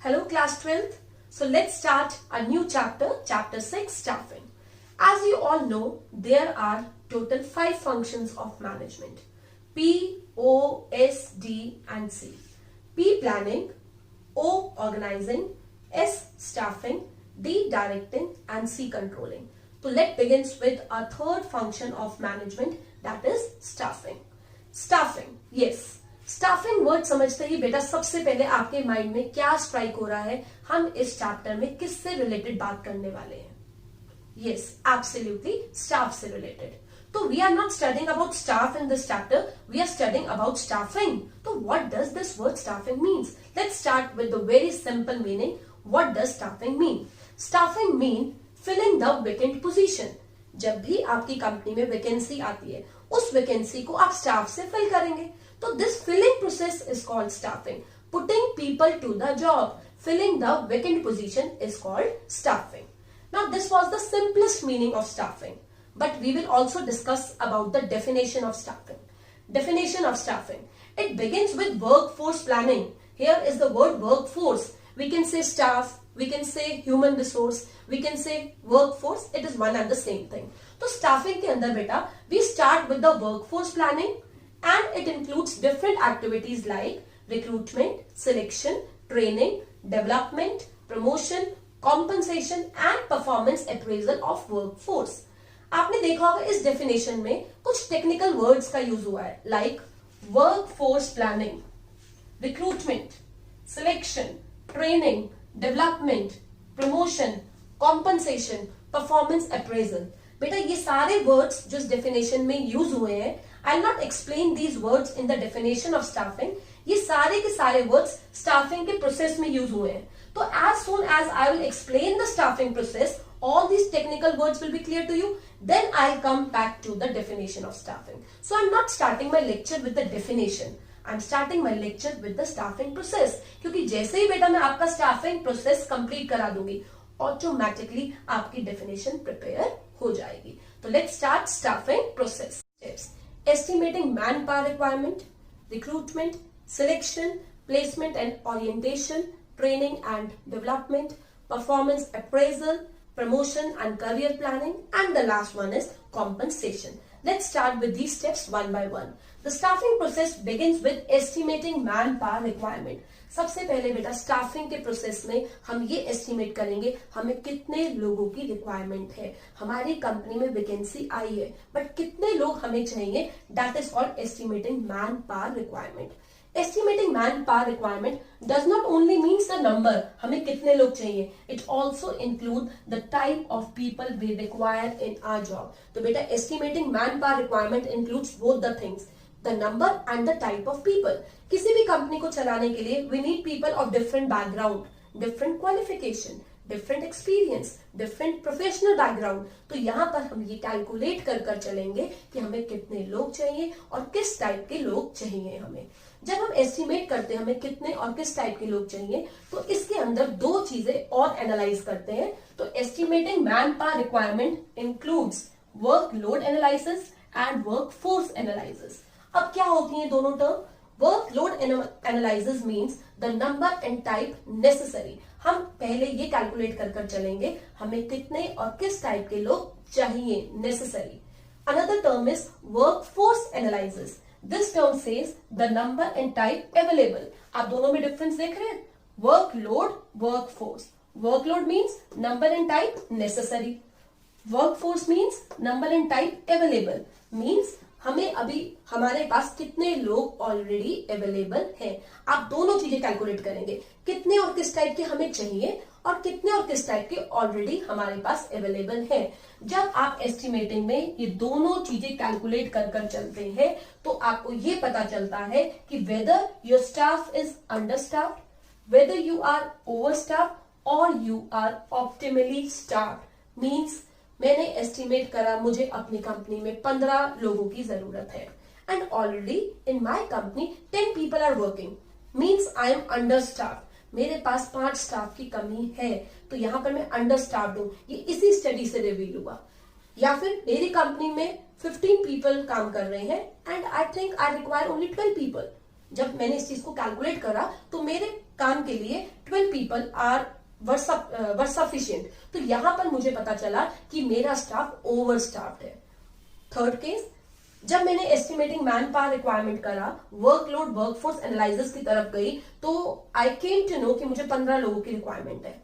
Hello class 12th. So let's start a new chapter, chapter 6, staffing. As you all know, there are total 5 functions of management. P, O, S, D and C. P planning, O organizing, S staffing, D directing and C controlling. So let's begin with our third function of management, that is staffing. Staffing, yes. Staffing word समझते ही बेटा सबसे पहले आपके mind में क्या strike हो रहा है, हम इस चैप्टर में किससे रिलेटेड बात करने वाले हैं? यस, एब्सोल्युटली स्टाफ से रिलेटेड. तो we are not studying about staff in this chapter, we are studying about staffing. तो what does this word staffing means? Let's start with the very simple meaning. What does staffing mean? Staffing mean filling the vacant position. जब भी आपकी company में vacancy आती है, उस vacancy को आप स्टाफ से फिल करेंगे. So this filling process is called staffing. Putting people to the job, filling the vacant position is called staffing. Now this was the simplest meaning of staffing, but we will also discuss about the definition of staffing. Definition of staffing. It begins with workforce planning. Here is the word workforce. We can say staff, we can say human resource, we can say workforce. It is one and the same thing. So staffing के अंदर बेटा we start with the workforce planning. And it includes different activities like recruitment, selection, training, development, promotion, compensation and performance appraisal of workforce. आपने देखा होगा इस definition में कुछ technical words का use हुआ है like workforce planning, recruitment, selection, training, development, promotion, compensation, performance appraisal. बेटा ये सारे words जो इस definition में use हुए हैं, I'll not explain these words in the definition of staffing. ये सारे के सारे words staffing के process में use हुए हैं. तो as soon as I will explain the staffing process, all these technical words will be clear to you. Then I'll come back to the definition of staffing. So I'm not starting my lecture with the definition. I'm starting my lecture with the staffing process. क्योंकि जैसे ही बेटा मैं आपका staffing process complete करा दूंगी, automatically आपकी definition prepare हो जाएगी. तो let's start staffing process. Steps. Estimating manpower requirement, recruitment, selection, placement and orientation, training and development, performance appraisal, promotion and career planning, and the last one is compensation. Let's start with these steps one by one. The staffing process begins with estimating manpower requirement. सबसे पहले बेटा staffing के process में हम ये estimate करेंगे हमें कितने लोगों की रिक्वायरमेंट है. हमारी कंपनी में वैकेंसी आई है बट कितने लोग हमें चाहिए, that is called estimating man power requirement. Estimating man power requirement does not only means the number, हमें कितने लोग चाहिए, it also include the type of people we require in our job. तो बेटा estimating man power requirement includes both the things, the number and the type of people. किसी भी company को चलाने के लिए we need people of different background, different qualification, different experience, different professional background. तो यहाँ पर हम ये कैलकुलेट कर कर चलेंगे कि हमें कितने लोग चाहिए और किस टाइप के लोग चाहिए हमें. जब हम एस्टिमेट करते हैं हमें कितने और किस टाइप के लोग चाहिए, तो इसके अंदर दो चीजें और एनालाइज करते हैं. तो estimating man power requirement includes workload analysis and workforce analysis. अब क्या होती हैं दोनों term? Workload analysis means the number and type necessary. हम पहले ये कैलकुलेट कर कर चलेंगे हमें कितने और किस टाइप के लोग चाहिए, necessary. Another term is workforce analysis. This term says the number and type available. आप दोनों में डिफरेंस देख रहे हैं? Workload, workforce. Workload means number and type necessary. Workforce means number and type available. Means हमें अभी हमारे पास कितने लोग ऑलरेडी अवेलेबल हैं. आप दोनों चीजें कैलकुलेट करेंगे, कितने और किस टाइप के हमें चाहिए और कितने और किस टाइप के ऑलरेडी हमारे पास अवेलेबल हैं. जब आप एस्टिमेटिंग में ये दोनों चीजें कैलकुलेट कर कर चलते हैं तो आपको ये पता चलता है कि whether your staff is understaffed, whether you are overstaffed और you are optimally staffed. Means मैंने एस्टिमेट करा मुझे अपनी कंपनी में 15 लोगों की जरूरत है and already in my company 10 people are working. Means I am understaffed. मेरे पास 5 स्टाफ की कमी है, तो यहाँ पर मैं अंडरस्टाफ्ड हूं. ये इसी स्टडी से रिवील हुआ. या फिर मेरी कंपनी में 15 पीपल काम कर रहे हैं and I think I require only 12 people. जब मैंने इस चीज को कैलकुलेट करा तो मेरे काम के लिए 12 पीपल वर सफिशिएंट। तो यहां पर मुझे पता चला कि मेरा स्टाफ ओवर स्टाफ्ड है। थर्ड केस, जब मैंने एस्टिमेटिंग मैन पावर रिक्वायरमेंट करा, वर्कलोड वर्कफोर्स एनालिसिस की तरफ गई, तो आई केम टू नो कि मुझे 15 लोगों की रिक्वायरमेंट है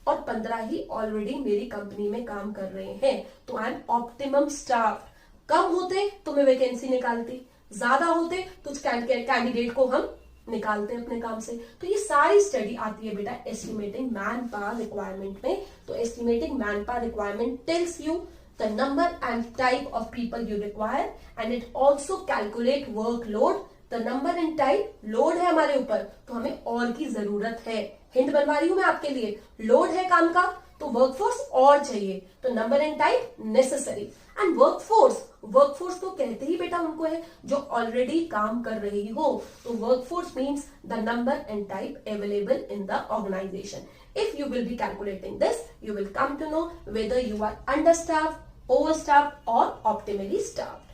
और 15 ही ऑलरेडी मेरी कंपनी में काम कर रहे हैं। तो आई एम ऑप्टिमम स्टाफ। कम होते तो मैं वैकेंसी निकालती, ज्यादा होते तो उस कैंडिडेट को हम निकालते हैं अपने काम से। तो ये सारी स्टडी आती है बेटा एस्टिमेटिंग मैन पावर रिक्वायरमेंट में। तो estimating man power requirement tells you the number and type of people you require and it also calculate workload। the number and type, load है हमारे ऊपर तो हमें और की जरूरत है। हिंट बनवा रही हूं मैं आपके लिए, लोड है काम का तो वर्कफोर्स और चाहिए, तो number and type necessary. And workforce तो कहते ही बेटा उनको है जो ऑलरेडी काम कर रही हो। तो workforce means the number and type available in the organisation. If you will be calculating this, you will come to know whether you are understaffed, overstaffed or optimally staffed.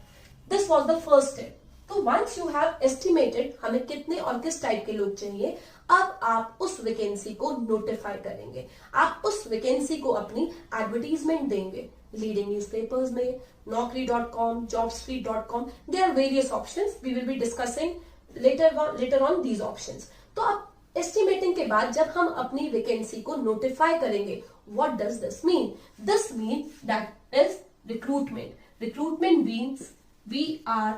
This was the first step. तो once you have estimated हमें कितने और किस type के लोग चाहिए, अब आप उस वैकेंसी को नोटिफाई करेंगे। आप उस वैकेंसी को अपनी एडवर्टीजमेंट देंगे लीडिंग न्यूज़पेपर्स में, naukri.com, jobstreet.com। there are various options, we will be discussing later on these options। तो अब एस्टिमेटिंग के बाद जब हम अपनी वैकेंसी को नोटिफाई करेंगे, what does this mean? This mean that is recruitment. Recruitment means we are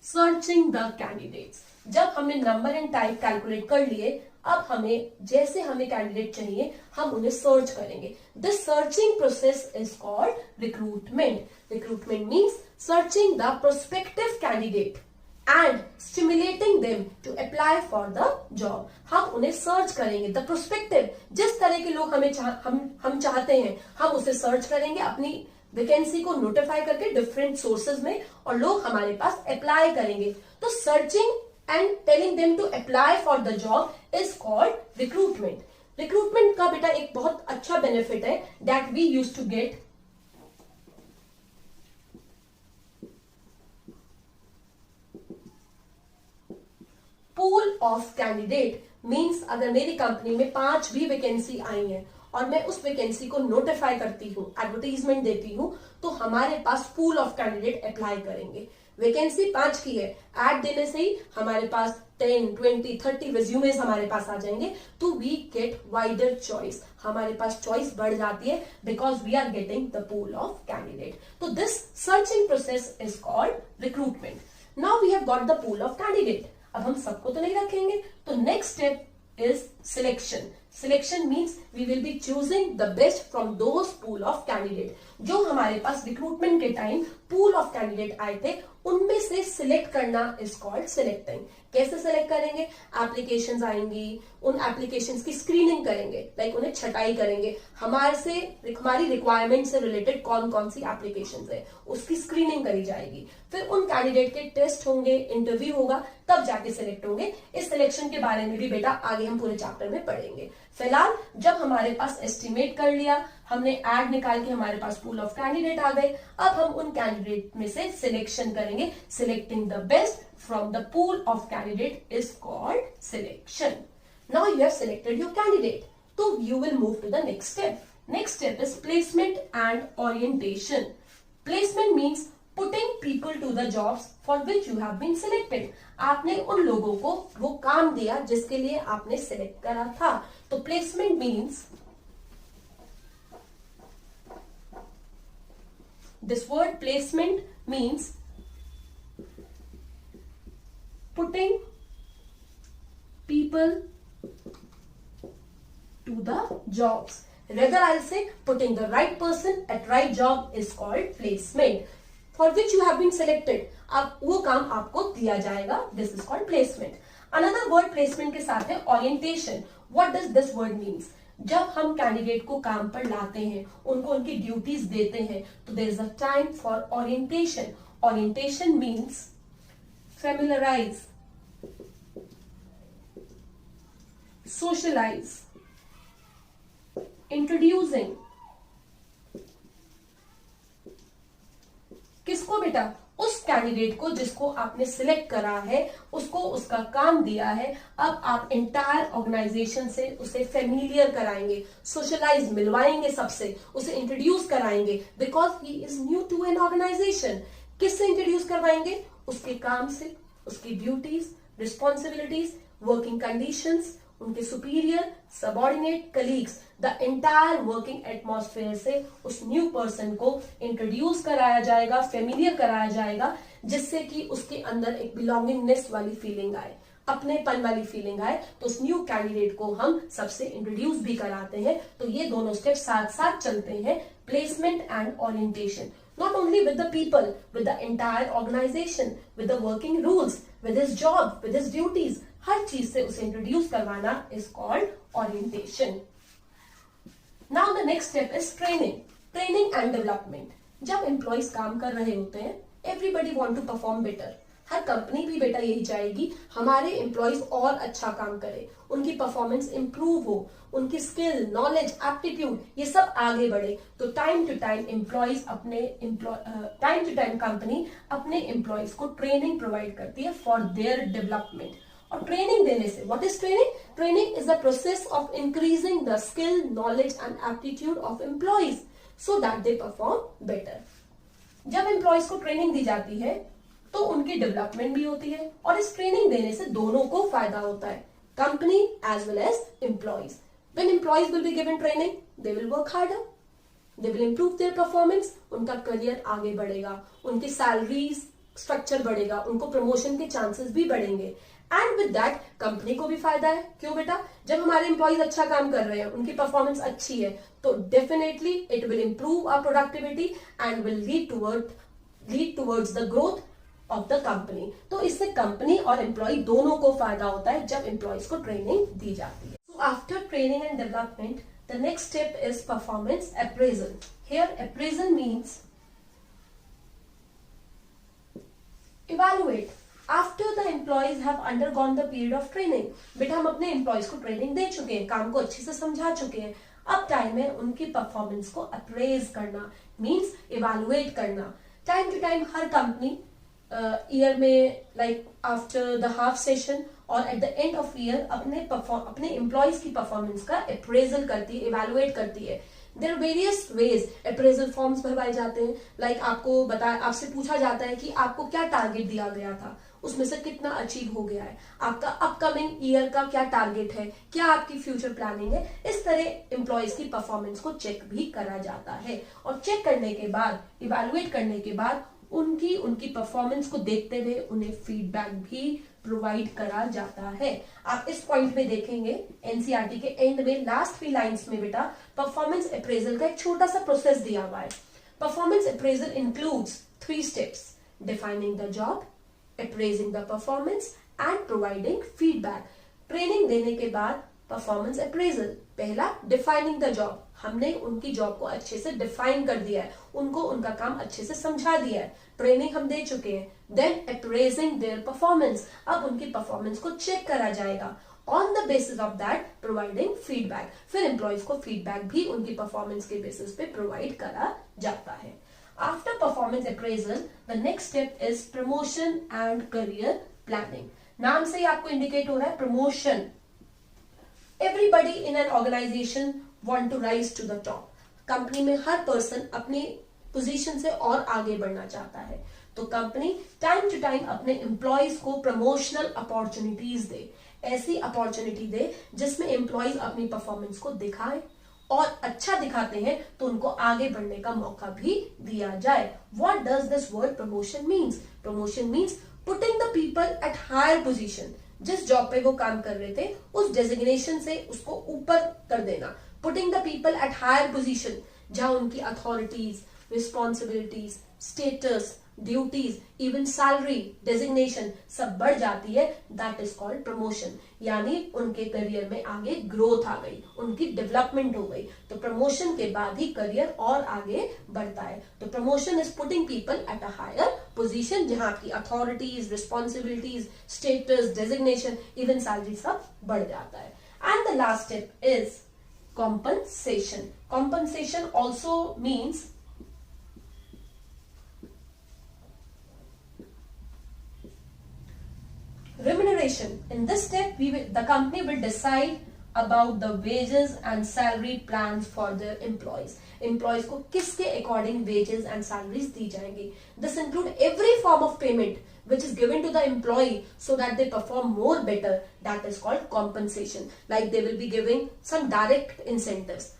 searching the candidates. जब हमने नंबर एंड टाइप कैलकुलेट कर लिए, अब हमें जैसे हमें कैंडिडेट चाहिए हम उन्हें सर्च करेंगे। This searching process is called recruitment. Recruitment means searching the prospective candidate and stimulating them to apply for the job। हम उन्हें सर्च करेंगे, द प्रोस्पेक्टिव, जिस तरह के लोग हम चाहते हैं हम उसे सर्च करेंगे अपनी वैकेंसी को नोटिफाई करके डिफरेंट सोर्सेज में, और लोग हमारे पास अप्लाई करेंगे। तो searching and telling them to apply for the job is called recruitment. Recruitment का बेटा एक बहुत अच्छा बेनिफिट है that we use to get pool of candidate. Means अगर मेरी कंपनी में 5 भी वैकेंसी आई है और मैं उस वैकेंसी को नोटिफाई करती हूँ, एडवर्टीजमेंट देती हूँ, तो हमारे पास पूल ऑफ कैंडिडेट अप्लाई करेंगे। वैकेंसी 5 की है, ऐड देने से ही हमारे पास 10, 20, 30 रिज्यूमेस हमारे पास आ जाएंगे। तो वी गेट वाइडर चॉइस, हमारे पास चॉइस बढ़ जाती है because we are getting the pool of candidate. तो this searching process is called recruitment. Now we have got the pool of candidate. अब हम सबको तो नहीं रखेंगे, तो next step is selection. Selection means we will be choosing the best from those pool of candidate. जो हमारे पास रिक्रूटमेंट के टाइम पूल ऑफ कैंडिडेट आए थे, उनमें से सिलेक्ट करना इज कॉल्ड सिलेक्टिंग। कैसे सिलेक्ट करेंगे? एप्लीकेशंस आएंगी, उन एप्लीकेशंस की स्क्रीनिंग करेंगे, लाइक उन्हें छटाई करेंगे, हमारी रिक्वायरमेंट से रिलेटेड कौन कौन सी एप्लीकेशंस है उसकी स्क्रीनिंग करी जाएगी। फिर उन कैंडिडेट के टेस्ट होंगे, इंटरव्यू होगा, तब जाके सिलेक्ट होंगे। इस सिलेक्शन के बारे में भी बेटा आगे हम पूरे चैप्टर में पढ़ेंगे। फिलहाल जब हमारे पास एस्टिमेट कर लिया, हमने एड निकाल के हमारे पास पूल ऑफ कैंडिडेट आ गए, अब हम उन कैंडिडेट में से सिलेक्शन करेंगे। Selecting the best from the pool of candidate is called selection। Now you have selected your candidate, so you will move to the next step। Next step is placement and orientation। Placement means putting people to the jobs for which you have been selected। आपने उन लोगों को वो काम दिया जिसके लिए आपने सिलेक्ट करा था। तो placement means, this word placement means putting people to the jobs। Rather I'll say putting the right person at right job is called placement, for which you have been selected। अब वो काम आपको दिया जाएगा, this is called placement। Another word placement के साथ है orientation। What does this word means? जब हम कैंडिडेट को काम पर लाते हैं, उनको उनकी ड्यूटीज देते हैं, तो there is a time for orientation। Orientation means familiarize, socialize, introducing। किसको बेटा? उस कैंडिडेट को जिसको आपने सिलेक्ट करा है, उसको उसका काम दिया है, अब आप एंटायर ऑर्गेनाइजेशन से उसे फेमिलियर कराएंगे, सोशलाइज मिलवाएंगे, सबसे उसे इंट्रोड्यूस कराएंगे, because he is new to an organisation. किससे इंट्रोड्यूस करवाएंगे? उसके काम से, उसकी ड्यूटीज, रिस्पॉन्सिबिलिटीज, वर्किंग कंडीशंस, उनके superior, subordinate, colleagues, the entire working atmosphere से उस न्यू पर्सन को इंट्रोड्यूस कराया जाएगा, फेमिलियर कराया जाएगा, जिससे कि उसके अंदर एक बिलोंगिंगनेस वाली फीलिंग आए, अपनेपन वाली फीलिंग आए। तो उस न्यू कैंडिडेट को हम सबसे इंट्रोड्यूस भी कराते हैं। तो ये दोनों स्टेप साथ साथ चलते हैं, placement and orientation. Not only with the people, with the entire organization, with the working rules, with his job, with his duties, हर चीज से उसे इंट्रोड्यूस करवाना is called orientation. Now the next step is training and development. जब employees काम कर रहे होते हैं, everybody want to perform better. Her company भी बेटा यही चाहेगी हमारे एम्प्लॉइज और अच्छा काम करे, उनकी परफॉर्मेंस इंप्रूव हो, उनकी स्किल, नॉलेज, एप्टीट्यूड ये सब आगे बढ़े। तो टाइम टू टाइम कंपनी अपने एम्प्लॉइज को ट्रेनिंग प्रोवाइड करती है फॉर देयर डेवलपमेंट। और ट्रेनिंग देने से, what is training? Training is the process of increasing the skill, knowledge and aptitude of employees so that they perform better. जब employees को training दी जाती है तो उनकी डेवलपमेंट भी होती है, और इस ट्रेनिंग देने से दोनों को फायदा होता है, company as well as employees. When employees will be given training, they will work harder, they will improve their performance, उनका करियर आगे बढ़ेगा, उनकी सैलरी स्ट्रक्चर बढ़ेगा, उनको प्रमोशन के चांसेस भी बढ़ेंगे, एंड विद दैट कंपनी को भी फायदा है। क्यों बेटा? जब हमारे एम्प्लॉइज अच्छा काम कर रहे हैं, उनकी परफॉर्मेंस अच्छी है, तो definitely it will improve our productivity and will lead towards the growth of the company. तो इससे कंपनी और एम्प्लॉय दोनों को फायदा होता है जब एम्प्लॉइज को ट्रेनिंग दी जाती है। So after training and development, the next step is performance appraisal. Here appraisal means evaluate after the employees have undergone the period of training. बेटा हम अपने एम्प्लॉइज को ट्रेनिंग दे चुके हैं, काम को अच्छे से समझा चुके हैं, अब टाइम है उनकी परफॉर्मेंस को अप्रेज करना, मीन्स इवैल्यूएट करना। टाइम टू टाइम हर कंपनी ईयर में, like after the half session और at the end of year अपने एम्प्लॉइज की परफॉर्मेंस का अप्रेजल करती है, इवैल्यूएट करती है। There various ways appraisal forms भरवाए जाते हैं, लाइक आपसे पूछा जाता है कि आपको क्या टारगेट दिया गया था, उसमें से कितना अचीव हो गया है, आपका अपकमिंग ईयर का क्या टारगेट है, क्या आपकी फ्यूचर प्लानिंग है। इस तरह एम्प्लॉइज की परफॉर्मेंस को चेक भी करा जाता है, और चेक करने के बाद, इवैल्यूएट करने के बाद उनकी परफॉर्मेंस को देखते हुए उन्हें फीडबैक भी प्रोवाइड करा जाता है। आप इस पॉइंट में देखेंगे एनसीईआरटी के एंड में लास्ट 3 लाइंस में बेटा परफॉर्मेंस अप्रेजल का एक छोटा सा प्रोसेस दिया हुआ है। Performance appraisal includes 3 steps: defining the job, appraising the performance and providing feedback. Training देने के बाद परफॉर्मेंस अप्रेजल, पहला डिफाइनिंग द जॉब, हमने उनकी जॉब को अच्छे से डिफाइन कर दिया है, उनको उनका काम अच्छे से समझा दिया है, ट्रेनिंग हम दे चुके हैं। देन अप्रेजिंग देयर परफॉर्मेंस, अब उनकी परफॉर्मेंस को चेक करा जाएगा, on the basis of that providing feedback, फिर एम्प्लॉइज को फीडबैक भी उनकी परफॉर्मेंस के बेसिस पे प्रोवाइड करा जाता है। After performance appraisal, the next step is promotion and career planning. नाम से ही आपको इंडिकेट हो रहा है promotion. Everybody in an organization want to rise to the top. Company में हर पर्सन अपनी पोजीशन से और आगे बढ़ना चाहता है, तो कंपनी टाइम टू टाइम अपने एम्प्लॉइज को प्रमोशनल अपॉर्चुनिटीज दे, ऐसी अपॉर्चुनिटी दे जिसमें एम्प्लॉइज अपनी परफॉर्मेंस को दिखाए, और अच्छा दिखाते हैं तो उनको आगे बढ़ने का मौका भी दिया जाए। What does this word promotion means? Promotion means putting the people at higher position. जिस जॉब पे वो काम कर रहे थे उस डेजिग्नेशन से उसको ऊपर कर देना, putting the people at higher position, जहां उनकी authorities, responsibilities, status, duties, even salary, designation सब बढ़ जाती है, दैट इज कॉल्ड प्रमोशन। यानी उनके करियर में आगे ग्रोथ आ गई, उनकी डेवलपमेंट हो गई, तो प्रमोशन के बाद ही करियर और आगे बढ़ता है। तो promotion is putting people at a higher position, जहां आपकी authorities, responsibilities, status, designation, even salary सब बढ़ जाता है। And the last step is compensation. Compensation also means Remuneration. In this step, the company will decide about the wages and salary plans for their employees. Employees को किसके according wages and salaries दी जाएंगी. This include every form of payment which is given to the employee so that they perform more better. That is called compensation. Like they will be giving some direct incentives.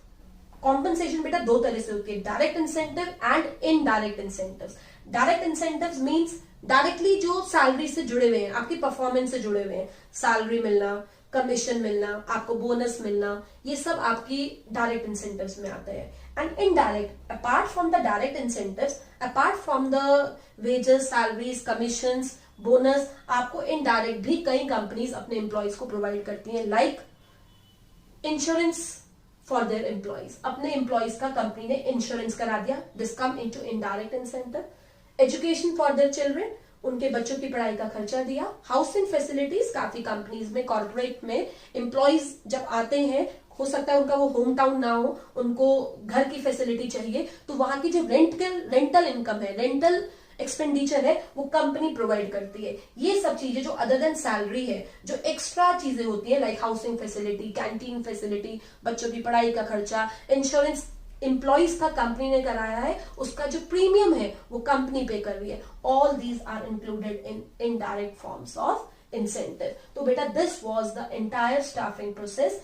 Compensation बेटा दो तरह से होती है, direct incentive and indirect incentives. Direct incentives means directly जो salary से जुड़े हुए हैं, आपकी परफॉर्मेंस से जुड़े हुए हैं, सैलरी मिलना, कमीशन मिलना, आपको बोनस मिलना, ये सब आपकी डायरेक्ट इंसेंटिव्स में आते हैं. And indirect, apart from the direct incentives, apart from the wages, salaries, commissions, bonus, आपको इनडायरेक्ट भी कई कंपनीज अपने एम्प्लॉयज को प्रोवाइड करती हैं. Like insurance for their employees. अपने एम्प्लॉयज का कंपनी ने इंश्योरेंस करा दिया. This come into indirect incentive. Education for their children, उनके बच्चों की पढ़ाई का खर्चा दिया. हाउसिंग फैसिलिटीज, काफी कंपनीज में, कॉर्पोरेट में एम्प्लॉयज जब आते हैं, हो सकता है उनका वो होम टाउन ना हो, उनको घर की फैसिलिटी चाहिए, तो वहां की जो रेंटल इनकम है, रेंटल एक्सपेंडिचर है, वो कंपनी प्रोवाइड करती है. ये सब चीजें जो अदर देन सैलरी है, जो एक्स्ट्रा चीजें होती है, like housing facility, canteen facility, बच्चों की पढ़ाई का खर्चा, इंश्योरेंस एम्प्लॉइज का कंपनी ने कराया है, उसका जो प्रीमियम है वो कंपनी पे कर रही है. All these are included in indirect forms of incentive. तो बेटा this was the entire staffing process.